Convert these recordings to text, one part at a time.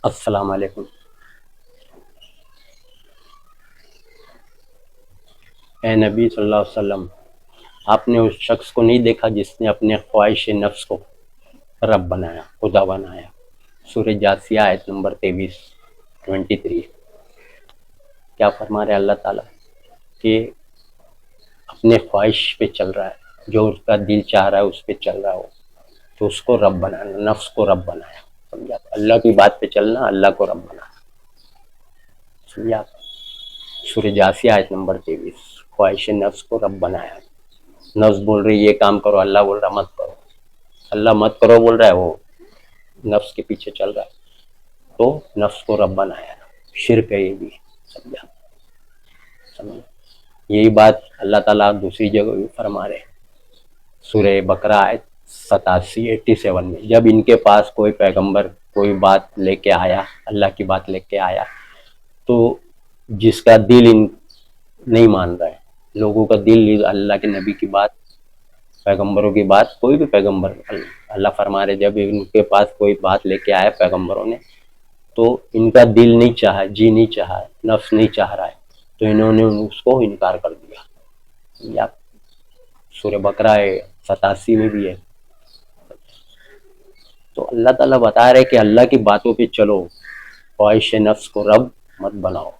السلام علیکم۔ اے نبی صلی اللہ علیہ وسلم، آپ نے اس شخص کو نہیں دیکھا جس نے اپنے خواہش نفس کو رب بنایا، خدا بنایا۔ سورہ جاثیہ آیت نمبر 23 کیا فرما رہے اللہ تعالیٰ کہ اپنے خواہش پہ چل رہا ہے، جو اس کا دل چاہ رہا ہے اس پہ چل رہا ہو تو اس کو رب بنانا، نفس کو رب بنایا۔ سمجھا؟ اللہ کی بات پہ چلنا، اللہ کو رب بنانا۔ سمجھا؟ سورہ جاثیہ آیت نمبر 23، خواہش نفس کو رب بنایا۔ نفس بول رہی یہ کام کرو، اللہ بول رہا مت کرو۔ اللہ مت کرو بول رہا ہے، وہ نفس کے پیچھے چل رہا ہے، تو نفس کو رب بنایا۔ شرک ہے یہ بھی۔ سمجھا؟ سمجھا؟ یہی بات اللہ تعالیٰ دوسری جگہ بھی فرما رہے ہیں، سورہ بقرہ آیت 87 میں، جب ان کے پاس کوئی پیغمبر کوئی بات لے کے آیا، اللہ کی بات لے کے آیا، تو جس کا دل ان نہیں مان رہا ہے، لوگوں کا دل اللہ کے نبی کی بات، پیغمبروں کی بات، کوئی بھی پیغمبر، اللہ فرما رہے جب ان کے پاس کوئی بات لے کے آیا پیغمبروں نے، تو ان کا دل نہیں چاہا، جی نہیں چاہا، نفس نہیں چاہ رہا ہے، تو انہوں نے اس کو انکار کر دیا۔ یا سورہ بقرہ 87 میں بھی ہے۔ تو اللہ تعالیٰ بتا رہے کہ اللہ کی باتوں پہ چلو، خواہش نفس کو رب مت بناؤ۔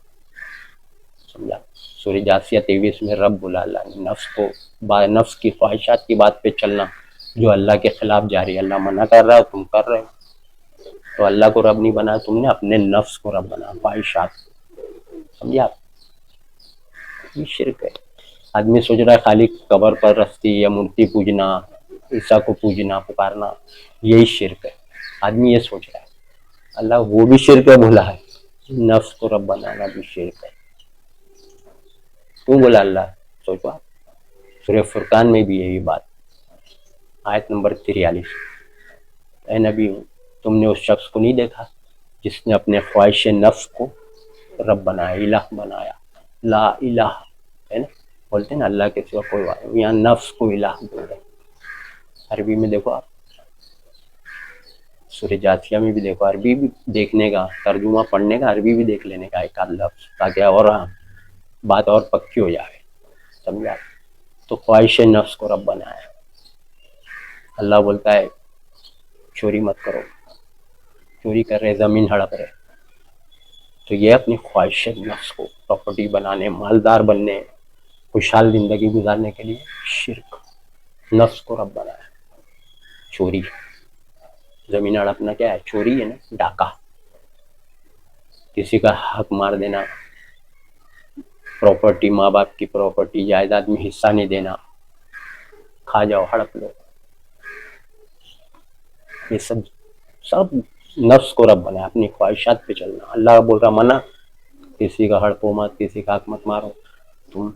سمجھا؟ سورہ جاثیہ 23 میں رب بولا اللہ نے، نفس کو، نفس کی خواہشات کی بات پہ چلنا جو اللہ کے خلاف جاری ہے، اللہ منع کر رہا ہے تم کر رہے ہو، تو اللہ کو رب نہیں بنایا تم نے، اپنے نفس کو رب بنا، خواہشات۔ سمجھا؟ یہ شرک ہے۔ آدمی سوچ رہا ہے خالی قبر پر رستی یا مورتی پوجنا، عیسیٰ کو پوجنا پکارنا، یہی شرک ہے۔ آدمی یہ سوچ رہا ہے، اللہ وہ بھی شرک ہے بولا ہے، نفس کو رب بنانا بھی شرک ہے۔ کیوں بولا اللہ؟ سوچو آپ، سورہ فرقان میں بھی یہی بات، آیت نمبر 43، اے نبی تم نے اس شخص کو نہیں دیکھا جس نے اپنے خواہش نفس کو رب بنایا، الہ بنایا، لا الہ ہے نا، بولتے ہیں نا اللہ کے سوا کوئی بات، یہاں نفس کو الہ بول رہے ہیں۔ عربی میں دیکھو آپ، سورہ جاثیہ میں بھی دیکھو، عربی بھی دیکھنے کا، ترجمہ پڑھنے کا، عربی بھی دیکھ لینے کا ایک آدھ لفظ، تاکہ اور بات اور پکی ہو جائے۔ سمجھا؟ تو خواہش نفس کو رب بنایا۔ اللہ بولتا ہے چوری مت کرو، چوری کر رہے، زمین ہڑپ رہے، تو یہ اپنی خواہش نفس کو پراپرٹی بنانے، مالدار بننے، خوشحال زندگی گزارنے کے لیے شرک، نفس کو رب بنایا۔ چوری، زمین ہڑپنا کیا ہے؟ چوری ہے نا، ڈاکہ، کسی کا حق مار دینا، پراپرٹی، ماں باپ کی پراپرٹی، جائیداد میں حصہ نہیں دینا، کھا جاؤ، ہڑپ لو، یہ سب نفس کو رب بنا، اپنی خواہشات پہ چلنا۔ اللہ بول رہا منع، کسی کا ہڑپو مت، کسی کا حق مت مارو، تم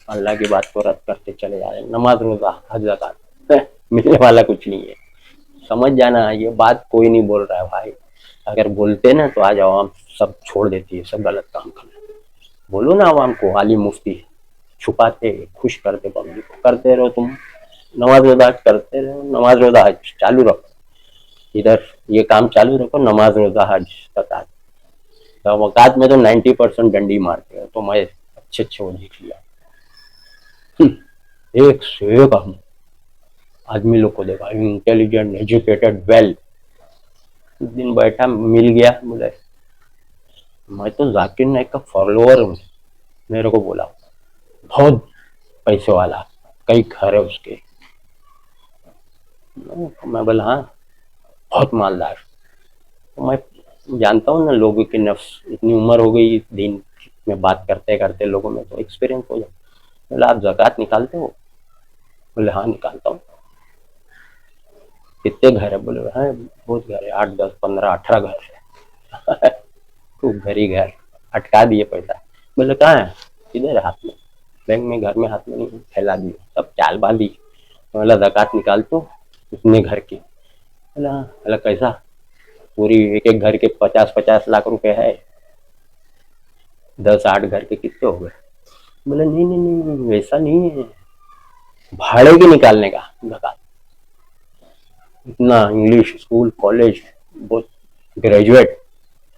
اللہ کی بات کو رد کرتے چلے جا رہے، نماز روزہ حج زکات، ملنے والا کچھ نہیں ہے۔ سمجھ جانا، یہ بات کوئی نہیں بول رہا ہے بھائی، اگر بولتے نا تو آج عوام سب چھوڑ دیتی ہے، سب غلط کام کرنا۔ بولو نا عوام کو، عالم مفتی چھپاتے، خوش کرتے، پبلک کو، کرتے رہو، تم نماز روزہ کرتے رہو، نماز روزہ حج چالو رکھو، ادھر یہ کام چالو رکھو، نماز روزہ حج زکات۔ اوقات میں تو 90% ڈنڈی مارتے ہیں، تو میں اچھے وہ دیکھ لیا، ایک سے ایک آدمی لوگ کو دیکھا، انٹیلیجنٹ، ایجوکیٹڈ، ویل، دن بیٹھا مل گیا، بولے میں تو ذاکر نائک کا فالوور ہوں، میرے کو بولا بہت پیسے والا، کئی گھر ہے اس کے، میں بولا ہاں بہت مالدار۔ میں جانتا ہوں نا لوگوں کے نفس، اتنی عمر ہو گئی دین میں بات کرتے کرتے، لوگوں میں تو ایکسپیرینس ہو جائے۔ بولا آپ زکوٰۃ نکالتے ہو؟ بولے ہاں نکالتا ہوں۔ کتنے گھر ہے؟ بولے ہاں بہت گھر ہے، 8 10 15 18 گھر ہے۔ تو گھر ہی گھر، اٹکا دیے پیسہ۔ بولے کہاں ہے؟ ادھر ہاتھ میں، بینک میں، گھر میں ہاتھ میں نہیں، پھیلا دیے، سب چال باندھی۔ بولا زکوٰۃ نکالتے ہو؟ اتنے گھر کی؟ بولا کیسا؟ پوری ایک ایک گھر کے 50 لاکھ روپے ہے، 10 8 گھر کے کتنے ہو گئے؟ بولے نہیں نہیں نہیں ویسا نہیں ہے، بھاڑے کے نکالنے کا زکوٰۃ۔ اتنا انگلش اسکول کالج، بہت گریجویٹ،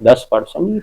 10%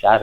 4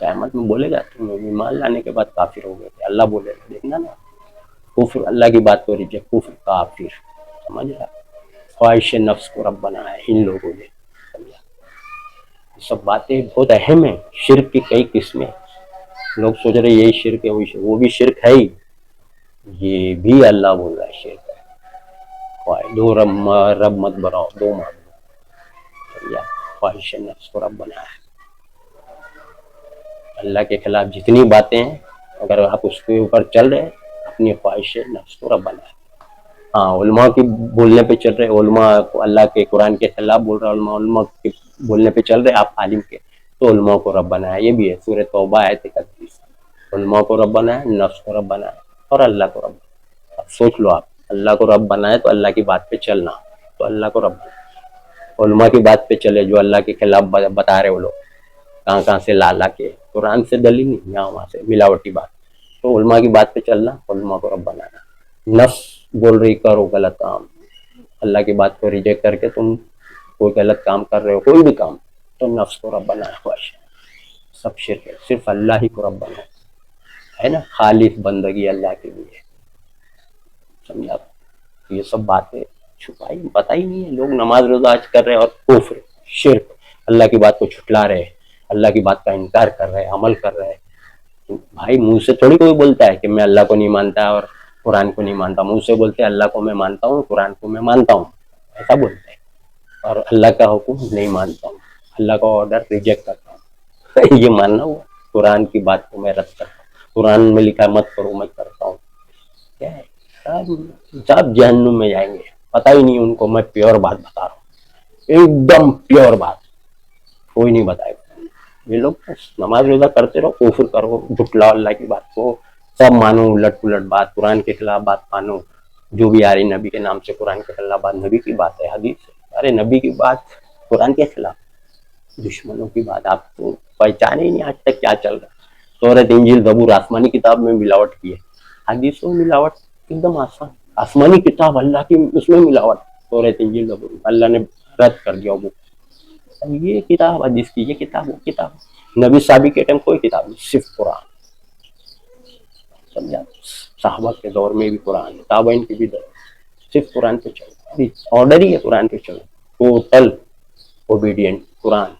قیامت میں بولے گا تم ایمان لانے کے بعد کافر ہو گئے تھے، اللہ بولے گا، دیکھنا نا، کفر اللہ کی بات کو ریجیکٹ، کفر کافر، سمجھ رہا؟ خواہش نفس کو رب بنایا ان لوگوں نے، سمجھا؟ یہ سب باتیں بہت اہم ہیں، شرک کی کئی قسمیں، لوگ سوچ رہے یہی شرک ہے وہی شرک، وہ بھی شرک ہے ہی، یہ بھی اللہ بول رہا ہے شرک ہے، دو رب مت بناؤ، دو مان لو، سمجھا؟ خواہش نفس کو رب بنایا ہے، اللہ کے خلاف جتنی باتیں ہیں اگر آپ اس کے اوپر چل رہے اپنی خواہش نفس کو رب بنائے۔ ہاں علماء کی بولنے پہ چل رہے، علماء اللہ کے قرآن کے خلاف بول رہے، علماء کے بولنے پہ چل رہے، آپ عالم کے، تو علماء کو رب بنایا، یہ بھی ہے سورہ توبہ آیت 31، علماء کو رب بنایا، نفس کو رب بنایا اور اللہ کو رب بنایا۔ اب سوچ لو، آپ اللہ کو رب بنائے تو اللہ کی بات پہ چلنا، تو اللہ کو رب بنایا، علماء کی بات پہ چلے جو اللہ کے خلاف بتا رہے وہ لوگ، کہاں کہاں سے لا کے، قرآن سے دلیل نہیں، یہاں وہاں سے ملاوٹی بات، تو علماء کی بات پہ چلنا، علماء کو رب بنانا۔ نفس بول رہی کرو غلط کام، اللہ کی بات کو ریجیکٹ کر کے تم کوئی غلط کام کر رہے ہو، کوئی بھی کام، تو نفس کو رب بنایا، خواہش سب شرک ہے، صرف اللہ ہی کو رب بنایا ہے نا، خالص بندگی اللہ کے لیے، سمجھا؟ یہ سب باتیں چھپائی پتہ ہی نہیں ہے، لوگ نماز روزہ آج کر رہے اور کفر شرک، اللہ کی بات کو چھٹلا رہے، اللہ کی بات کا انکار کر رہے، عمل کر رہے۔ بھائی منہ سے تھوڑی کوئی بولتا ہے کہ میں اللہ کو نہیں مانتا اور قرآن کو نہیں مانتا، منہ سے بولتے ہیں اللہ کو میں مانتا ہوں، قرآن کو میں مانتا ہوں، ایسا بولتے ہیں، اور اللہ کا حکم نہیں مانتا ہوں، اللہ کا آرڈر ریجیکٹ کرتا ہوں یہ ماننا ہوا، قرآن کی بات کو میں رد کرتا ہوں، قرآن میں لکھا مت کرو میں کرتا ہوں، کیا ہے؟ سب جہنم میں جائیں گے، پتہ ہی نہیں ان کو، میں پیور بات بتا رہا ہوں، ایک دم پیور بات، کوئی نہیں بتائے گا۔ یہ لوگ نماز روزہ کرتے رہو، کفر کرو، جھٹلاؤ اللہ کی بات کو، سب مانو، الٹ پلٹ بات، قرآن کے خلاف بات مانو، جو بھی آ رہی نبی کے نام سے قرآن کے خلاف بات، نبی کی بات ہے، حدیث ہے، ارے نبی کی بات قرآن کے خلاف، دشمنوں کی بات، آپ کو پہچانے ہی نہیں آج تک کیا چل رہا ہے، تورات انجیل زبور آسمانی کتاب میں ملاوٹ کی ہے، حدیثوں میں ملاوٹ ایک دم آسان، آسمانی کتاب اللہ کی، اس میں ملاوٹ، تورات انجیل زبور اللہ نے رد کر دیا وہ، یہ کتاب حدیث کی، یہ کتاب وہ کتاب، نبی صحابی کے ٹائم کوئی کتاب نہیں، صرف قرآن، سمجھا؟ صحابہ کے دور میں بھی قرآن، تابعین کے بھی دور، صرف قرآن پہ چلو، آرڈر ہی ہے قرآن پہ چلو، ٹوٹل اوبیڈینٹ قرآن،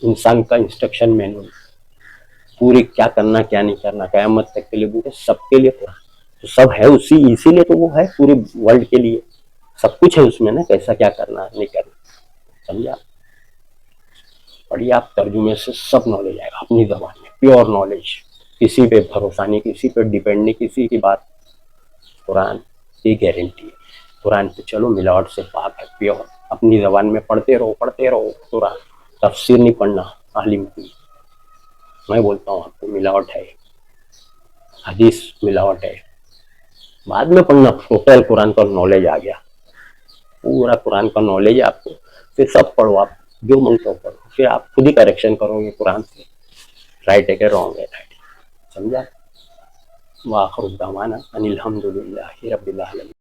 انسان کا انسٹرکشن مینول، پوری کیا کرنا کیا نہیں کرنا، قیامت تک کے لیے بولے، سب کے لیے قرآن، تو سب ہے اسی لیے تو وہ ہے پورے ورلڈ کے لیے، سب کچھ ہے اس میں نا، کیسا کیا کرنا نہیں کرنا، سمجھا؟ پڑھیے آپ، ترجمے سے سب نالج آئے گا اپنی زبان میں، پیور نالج، کسی پہ بھروسہ نہیں، کسی پہ ڈیپینڈ نہیں، کسی کی بات، قرآن کی گارنٹی ہے، قرآن پہ چلو، ملاوٹ سے پاک ہے، پیور، اپنی زبان میں پڑھتے رہو قرآن، تفسیر نہیں پڑھنا عالم کی، میں بولتا ہوں آپ کو ملاوٹ ہے، حدیث ملاوٹ ہے، بعد میں پڑھنا، ٹوٹل قرآن کا نالج آ گیا، پورا قرآن کا نالج ہے آپ کو، پھر سب پڑھو، آپ جو منگتے ہو پڑھو، پھر آپ خود ہی کریکشن کرو گے قرآن سے، رائٹ ہے کہ رانگ ہے، رائٹ، سمجھا؟ وآخر دعوانا ان الحمد للہ رب العالمین۔